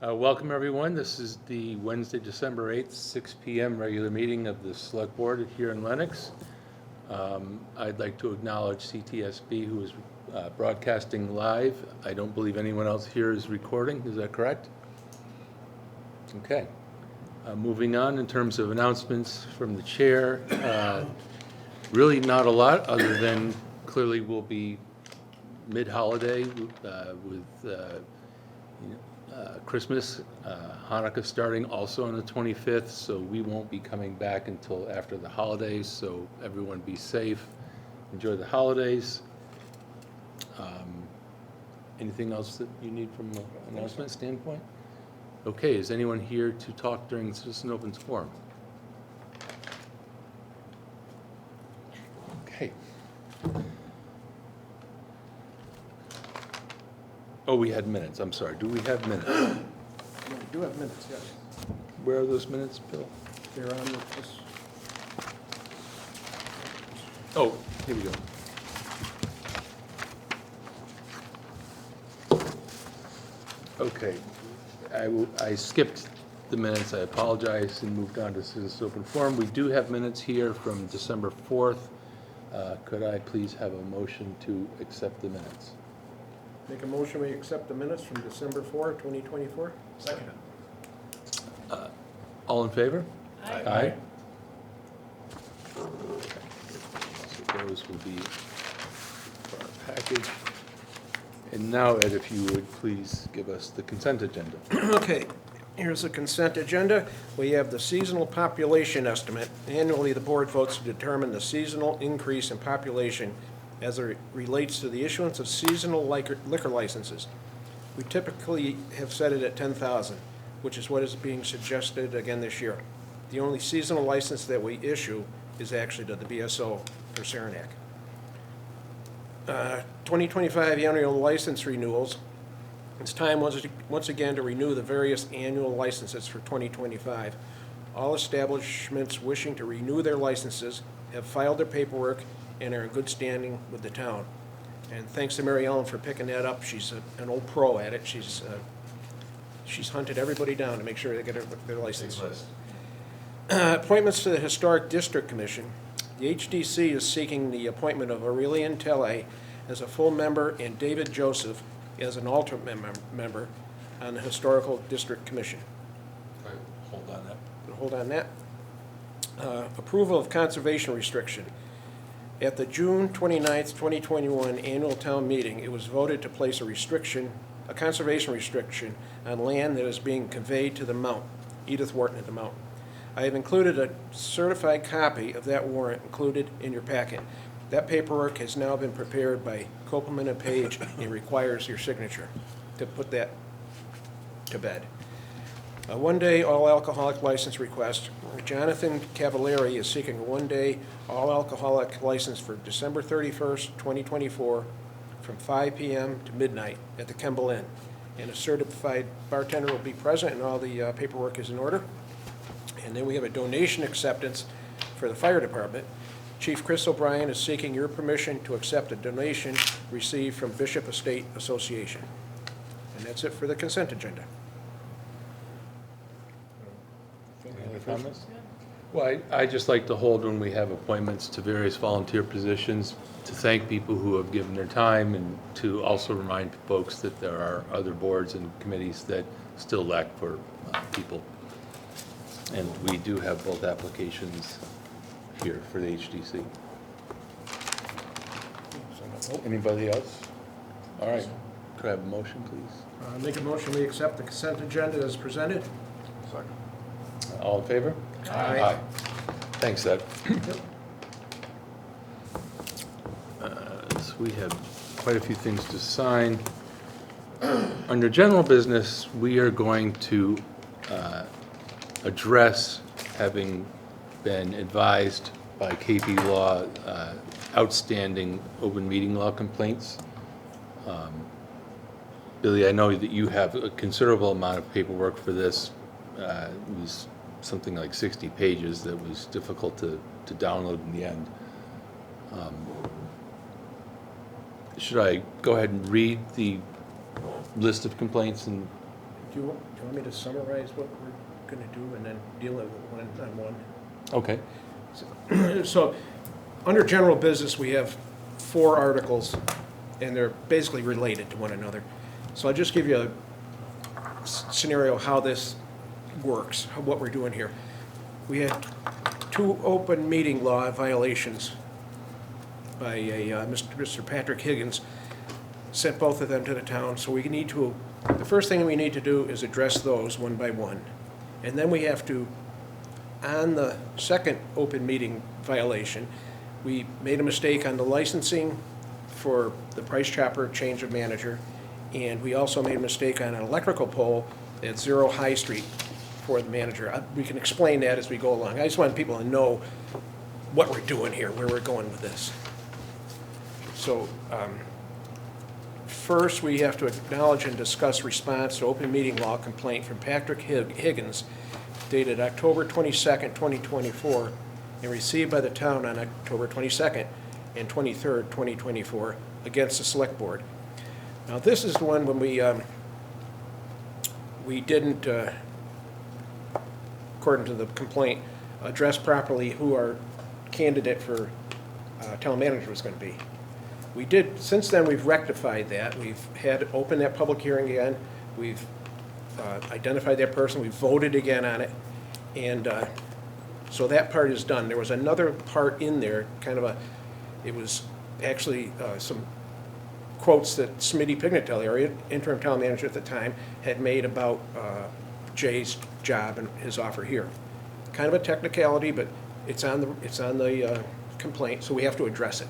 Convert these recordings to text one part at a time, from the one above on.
Welcome, everyone. This is the Wednesday, December 8th, 6 p.m. regular meeting of the Select Board here in Lenox. I'd like to acknowledge CTSB, who is broadcasting live. I don't believe anyone else here is recording. Is that correct? Okay. Moving on, in terms of announcements from the chair, really not a lot, other than clearly we'll be mid-holiday with Christmas, Hanukkah starting also on the 25th, so we won't be coming back until after the holidays, so everyone be safe, enjoy the holidays. Anything else that you need from an announcement standpoint? Okay, is anyone here to talk during Citizen Opens Forum? Okay. Oh, we had minutes, I'm sorry. Do we have minutes? Yeah, we do have minutes, yes. Where are those minutes, Bill? They're on this. Oh, here we go. Okay, I skipped the minutes, I apologize, and moved on to Citizen Open Forum. We do have minutes here from December 4th. Could I please have a motion to accept the minutes? Make a motion, we accept the minutes from December 4, 2024. Second. All in favor? Aye. Aye. So those will be for our package. And now, Ed, if you would please give us the consent agenda. Okay, here's the consent agenda. We have the seasonal population estimate. Annually, the board votes to determine the seasonal increase in population as it relates to the issuance of seasonal liquor licenses. We typically have set it at 10,000, which is what is being suggested again this year. The only seasonal license that we issue is actually to the BSO for Saranac. 2025 annual license renewals. It's time once again to renew the various annual licenses for 2025. All establishments wishing to renew their licenses have filed their paperwork and are in good standing with the town. And thanks to Mary Ellen for picking that up. She's an old pro at it. She's hunted everybody down to make sure they get their license. Appointments to the Historic District Commission. The HDC is seeking the appointment of Aurelian Telle as a full member and David Joseph as an alternate member on the Historical District Commission. Hold on that. Hold on that. Approval of conservation restriction. At the June 29th, 2021 annual town meeting, it was voted to place a conservation restriction on land that is being conveyed to the Mount, Edith Wharton at the Mount. I have included a certified copy of that warrant included in your packet. That paperwork has now been prepared by Copeland and Page and requires your signature to put that to bed. A one-day all-alcoholic license request. Jonathan Cavallari is seeking a one-day all-alcoholic license for December 31st, 2024 from 5 p.m. to midnight at the Kemble Inn. And a certified bartender will be present and all the paperwork is in order. And then we have a donation acceptance for the fire department. Chief Chris O'Brien is seeking your permission to accept a donation received from Bishop Estate Association. And that's it for the consent agenda. Any other comments? Well, I just like to hold when we have appointments to various volunteer positions, to thank people who have given their time and to also remind folks that there are other boards and committees that still lack for people. And we do have both applications here for the HDC. Anybody else? All right, could I have a motion, please? Make a motion, we accept the consent agenda as presented. Second. All in favor? Aye. Thanks, Ed. So we have quite a few things to sign. Under general business, we are going to address, having been advised by KP Law, outstanding open meeting law complaints. Billy, I know that you have a considerable amount of paperwork for this. It was something like 60 pages that was difficult to download in the end. Should I go ahead and read the list of complaints and Do you want me to summarize what we're going to do and then deal with it one-on-one? Okay. So, under general business, we have 4 articles, and they're basically related to one another. So I'll just give you a scenario how this works, what we're doing here. We had 2 open meeting law violations by Mr. Patrick Higgins, sent both of them to the town, so we need to, the first thing we need to do is address those one by one. And then we have to, on the second open meeting violation, we made a mistake on the licensing for the price chopper change of manager, and we also made a mistake on an electrical pole at 0 High Street for the manager. We can explain that as we go along. I just want people to know what we're doing here, where we're going with this. So, first, we have to acknowledge and discuss response to open meeting law complaint from Patrick Higgins dated October 22nd, 2024, and received by the town on October 22nd and 23rd, 2024, against the select board. Now, this is the one when we didn't, according to the complaint, address properly who our candidate for town manager was going to be. We did, since then, we've rectified that. We've had opened that public hearing again. We've identified that person. We voted again on it. And so that part is done. There was another part in there, kind of it was actually some quotes that Smitty Pignatelli, our interim town manager at the time, had made about Jay's job and his offer here. Kind of a technicality, but it's on the complaint, so we have to address it.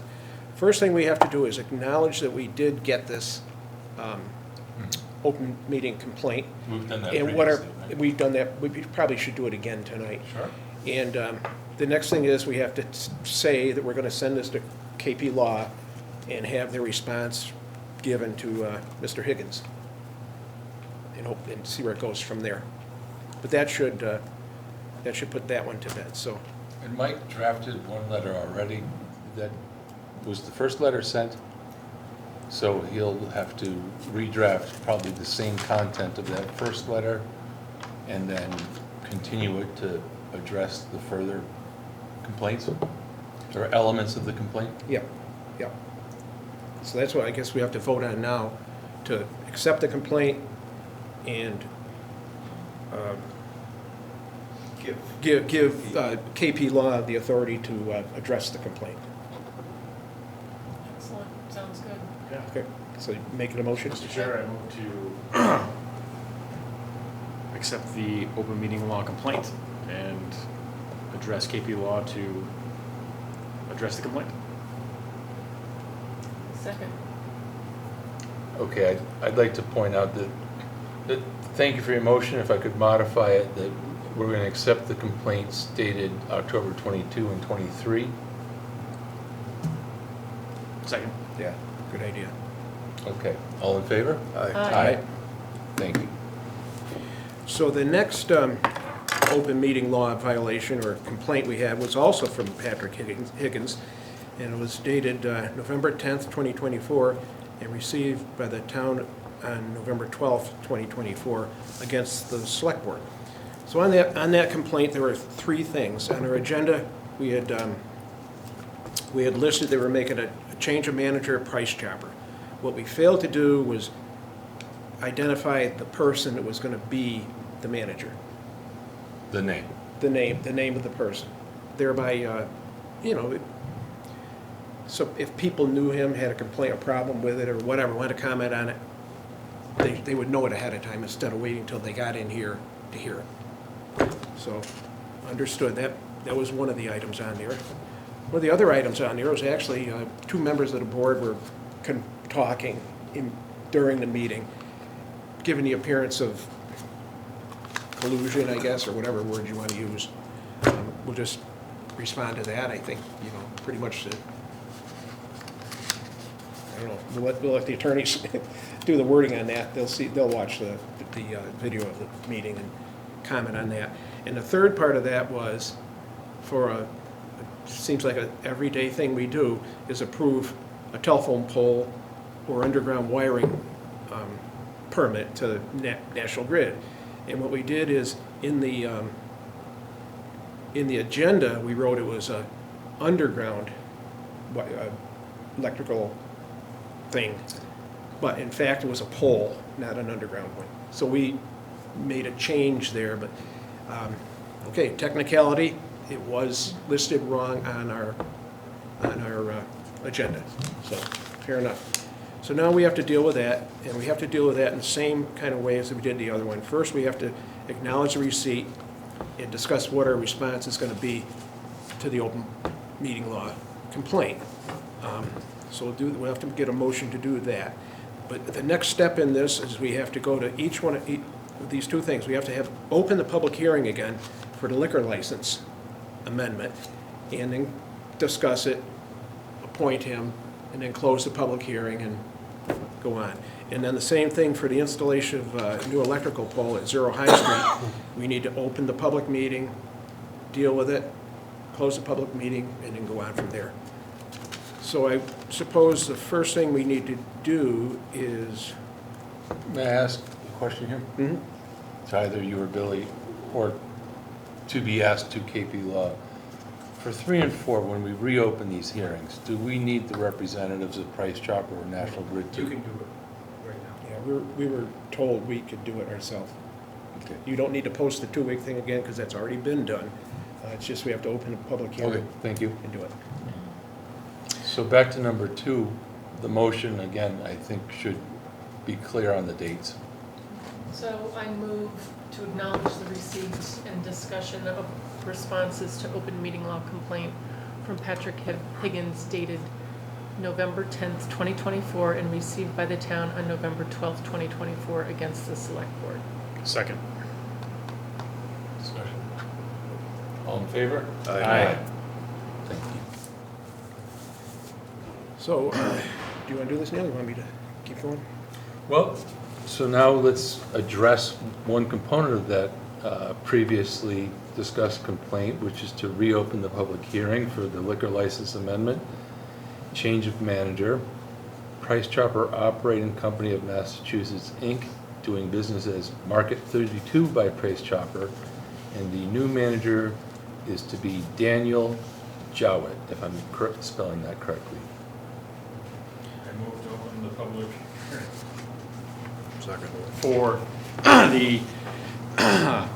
First thing we have to do is acknowledge that we did get this open meeting complaint. We've done that And previously, right? we've done that, we probably should do it again tonight. Sure. And the next thing is we have to say that we're going to send this to KP Law and have their response given to Mr. Higgins and see where it goes from there. But that should put that one to bed, so. And Mike drafted one letter already. That was the first letter sent, so he'll have to redraft probably the same content of that first letter and then continue it to address the further complaints or elements of the complaint. Yep, yep. So that's what I guess we have to vote on now, to accept the complaint and give KP Law the authority to address the complaint. Excellent, sounds good. Yeah. Okay, so making a motion? Mr. Chair, I move to accept the open meeting law complaint and address KP Law to address the complaint. Second. Okay, I'd like to point out that, thank you for your motion. If I could modify it, that we're going to accept the complaints dated October 22 and 23. Second. Yeah, good idea. Okay, all in favor? Aye. Thank you. So the next open meeting law violation or complaint we had was also from Patrick Higgins, and it was dated November 10th, 2024, and received by the town on November 12th, 2024, against the select board. So on that complaint, there were 3 things. On our agenda, we had listed they were making a change of manager price chopper. What we failed to do was identify the person that was going to be the manager. The name. The name of the person. Thereby, so if people knew him, had a complaint, a problem with it, or whatever, wanted to comment on it, they would know it ahead of time instead of waiting until they got in here to hear it. So, understood. That was one of the items on there. One of the other items on there was actually 2 members of the board were talking during the meeting, given the appearance of collusion, I guess, or whatever word you want to use. We'll just respond to that, I think, pretty much. I don't know. We'll let the attorneys do the wording on that. They'll watch the video of the meeting and comment on that. And the third part of that was seems like an everyday thing we do, is approve a telephone pole or underground wiring permit to National Grid. And what we did is, in the agenda, we wrote it was a underground electrical thing, but in fact, it was a pole, not an underground one. So we made a change there, but, okay, technicality, it was listed wrong on our agenda, so fair enough. So now we have to deal with that, and we have to deal with that in the same kind of way as we did the other one. First, we have to acknowledge the receipt and discuss what our response is going to be to the open meeting law complaint. So we'll have to get a motion to do that. But the next step in this is we have to go to each one of these two things. We have to open the public hearing again for the liquor license amendment, and then discuss it, appoint him, and then close the public hearing and go on. And then the same thing for the installation of a new electrical pole at 0 High Street. We need to open the public meeting, deal with it, close the public meeting, and then go on from there. So I suppose the first thing we need to do is, May I ask a question here? To either you or Billy, or to be asked to KP Law. For 3 and 4, when we reopen these hearings, do we need the representatives of Price Chopper or National Grid to? You can do it right now. yeah, we were told we could do it ourselves. Okay. You don't need to post the 2-week thing again, because that's already been done. It's just we have to open a public Okay, hearing thank you. and do it. So back to number 2, the motion, again, I think should be clear on the dates. So I move to acknowledge the receipts and discussion of responses to open meeting law complaint from Patrick Higgins dated November 10th, 2024, and received by the town on November 12th, 2024, against the select board. Second. Discussion. All in favor? Aye. Thank you. So, do you want to do this, Neil? You want me to keep going? Well, so now let's address one component of that previously discussed complaint, which is to reopen the public hearing for the liquor license amendment, change of manager, Price Chopper Operating Company of Massachusetts, Inc., doing business as Market 32 by Price Chopper, and the new manager is to be Daniel Jowett, if I'm spelling that correctly. I move to open the public hearing. Second. For the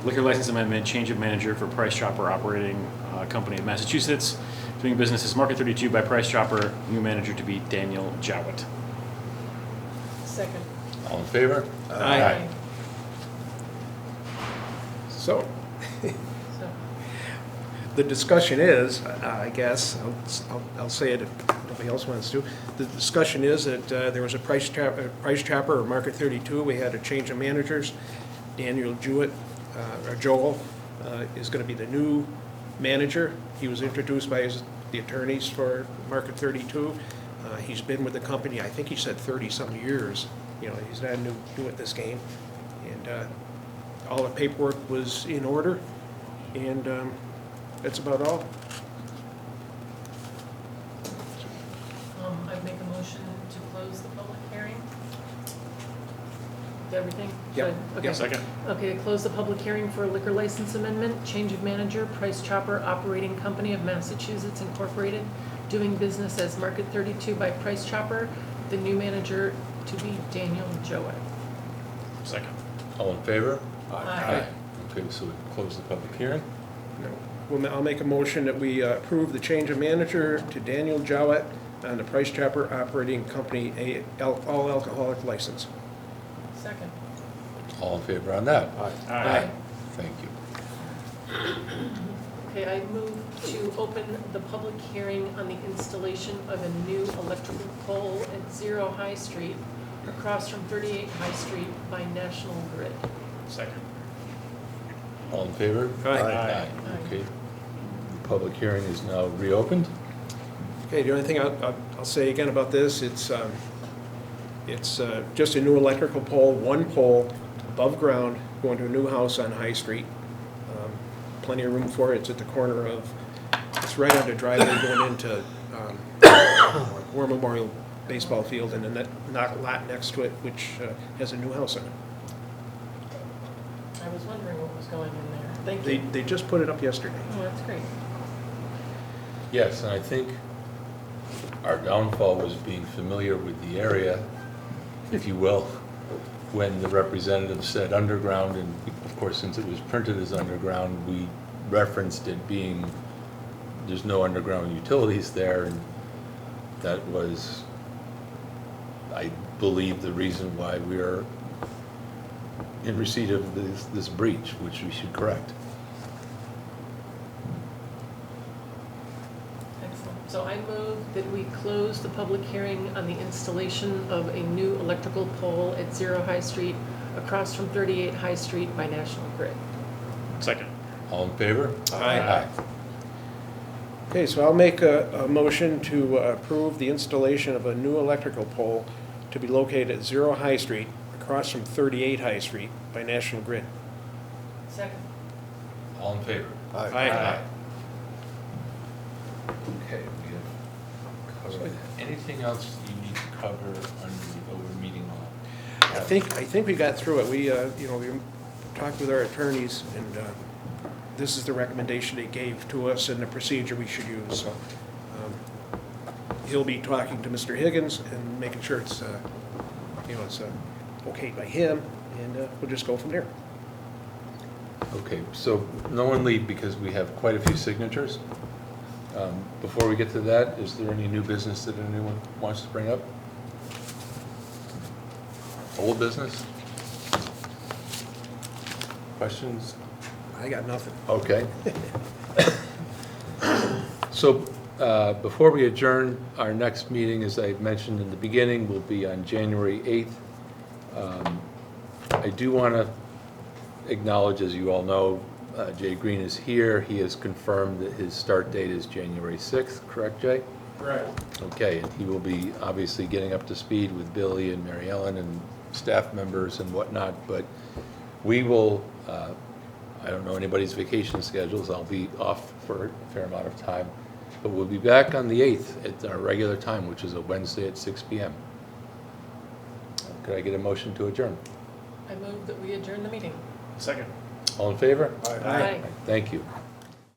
liquor license amendment, change of manager for Price Chopper Operating Company of Massachusetts, doing business as Market 32 by Price Chopper, new manager to be Daniel Jowett. Second. All in favor? Aye. So, So, the discussion is, I guess, I'll say it if nobody else wants to. The discussion is that there was a Price Chopper or Market 32. We had a change of managers. Daniel Jewett, or Joel, is going to be the new manager. He was introduced by the attorneys for Market 32. He's been with the company, I think he said 30-some years. You know, he's not new at this game. And all the paperwork was in order, and that's about all. I make a motion to close the public hearing. Is everything? Yep. Should I- okay. Second. Okay, to close the public hearing for a liquor license amendment, change of manager, Price Chopper Operating Company of Massachusetts Incorporated, doing business as Market 32 by Price Chopper, the new manager to be Daniel Jowett. Second. All in favor? Aye. Okay, so we close the public hearing. Well, I'll make a motion that we approve the change of manager to Daniel Jowett on the Price Chopper Operating Company all alcoholic license. Second. All in favor on that? Aye. Thank you. Okay, I move to open the public hearing on the installation of a new electrical pole at 0 High Street, across from 38 High Street by National Grid. Second. All in favor? Aye. Okay. The public hearing is now reopened. Okay, the only thing I'll say again about this, it's just a new electrical pole, one pole above ground, going to a new house on High Street. Plenty of room for it. It's at the corner of, it's right on the driveway going into War Memorial baseball field and the lot next to it, which has a new house in it. I was wondering what was going in there. Thank you. They just put it up yesterday. Oh, that's great. Yes, and I think our downfall was being familiar with the area, if you will, when the representative said underground, and of course, since it was printed as underground, we referenced it being, there's no underground utilities there, and that was, I believe, the reason why we are in receipt of this breach, which we should correct. Excellent. So I move that we close the public hearing on the installation of a new electrical pole at 0 High Street across from 38 High Street by National Grid. Second. All in favor? Aye. Okay, so I'll make a motion to approve the installation of a new electrical pole to be located at 0 High Street, across from 38 High Street by National Grid. Second. All in favor? Aye. Okay, we have covered. Anything else you need to cover under the open meeting law? I think we got through it. We talked with our attorneys, and this is the recommendation they gave to us and the procedure we should use. So he'll be talking to Mr. Higgins and making sure it's okayed by him, and we'll just go from there. Okay, so no one leave because we have quite a few signatures. Before we get to that, is there any new business that anyone wants to bring up? Old business? Questions? I got nothing. Okay. So before we adjourn, our next meeting, as I mentioned in the beginning, will be on January 8th. I do want to acknowledge, as you all know, Jay Green is here. He has confirmed that his start date is January 6th, correct, Jay? Right. Okay, and he will be obviously getting up to speed with Billy and Mary Ellen and staff members and whatnot, but we will, I don't know anybody's vacation schedules, I'll be off for a fair amount of time, but we'll be back on the 8th at our regular time, which is a Wednesday at 6 p.m. Could I get a motion to adjourn? I move that we adjourn the meeting. Second. All in favor? Aye. Thank you.